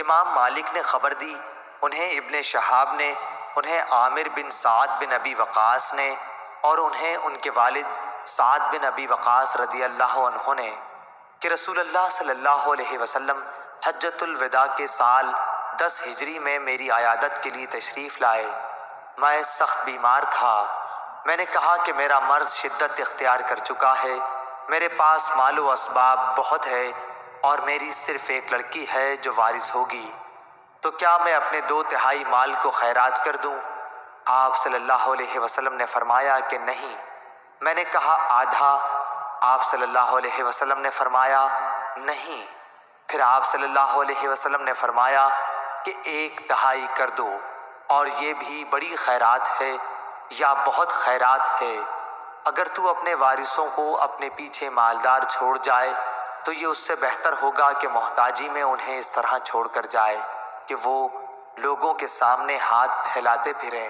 امام مالک نے خبر دی، انہیں ابن شہاب نے، انہیں عامر بن سعد بن ابی وقاص نے، اور انہیں ان کے والد سعد بن ابی وقاص رضی اللہ عنہ نے کہ رسول اللہ صلی اللہ علیہ وسلم حجۃ الوداع کے سال 10 ہجری میں میری عیادت کے لیے تشریف لائے۔ میں سخت بیمار تھا۔ میں نے کہا کہ میرا مرض شدت اختیار کر چکا ہے، میرے پاس مال و اسباب بہت ہے اور میری صرف ایک لڑکی ہے جو وارث ہوگی، تو کیا میں اپنے 2/3 مال کو خیرات کر دوں؟ آپ صلی اللہ علیہ وسلم نے فرمایا کہ نہیں۔ میں نے کہا آدھا؟ آپ صلی اللہ علیہ وسلم نے فرمایا نہیں۔ پھر آپ صلی اللہ علیہ وسلم نے فرمایا کہ 1/3 کر دو، اور یہ بھی بڑی خیرات ہے یا بہت خیرات ہے۔ اگر تو اپنے وارثوں کو اپنے پیچھے مالدار چھوڑ جائے تو یہ اس سے بہتر ہوگا کہ محتاجی میں انہیں اس طرح چھوڑ کر جائے کہ وہ لوگوں کے سامنے ہاتھ پھیلاتے پھریں۔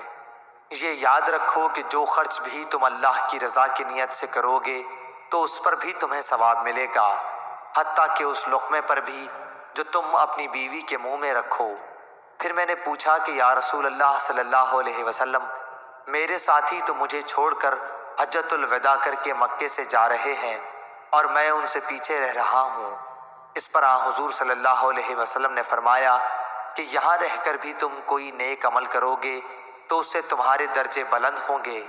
یہ یاد رکھو کہ جو خرچ بھی تم اللہ کی رضا کی نیت سے کرو گے تو اس پر بھی تمہیں ثواب ملے گا، حتیٰ کہ اس لقمے پر بھی جو تم اپنی بیوی کے منہ میں رکھو۔ پھر میں نے پوچھا کہ یا رسول اللہ صلی اللہ علیہ وسلم، میرے ساتھی تو مجھے چھوڑ کر حجۃ الوداع کر کے مکے سے جا رہے ہیں اور میں ان سے پیچھے رہ رہا ہوں۔ اس پر حضور صلی اللہ علیہ وسلم نے فرمایا کہ یہاں رہ کر بھی تم کوئی نیک عمل کرو گے تو اس سے تمہارے درجے بلند ہوں گے،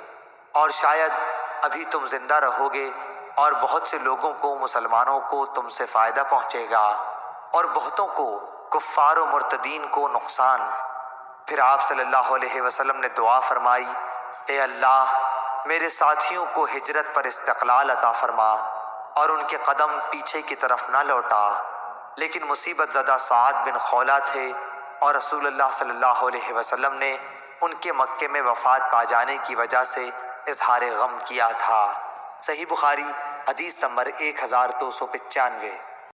اور شاید ابھی تم زندہ رہو گے اور بہت سے لوگوں کو، مسلمانوں کو تم سے فائدہ پہنچے گا اور بہتوں کو، کفار و مرتدین کو نقصان۔ پھر آپ صلی اللہ علیہ وسلم نے دعا فرمائی، اے اللہ میرے ساتھیوں کو ہجرت پر استقلال عطا فرما اور ان کے قدم پیچھے کی طرف نہ لوٹا۔ لیکن مصیبت زدہ سعد بن خولہ تھے اور رسول اللہ صلی اللہ علیہ وسلم نے ان کے مکے میں وفات پا جانے کی وجہ سے اظہار غم کیا تھا۔ صحیح بخاری حدیث نمبر 1295۔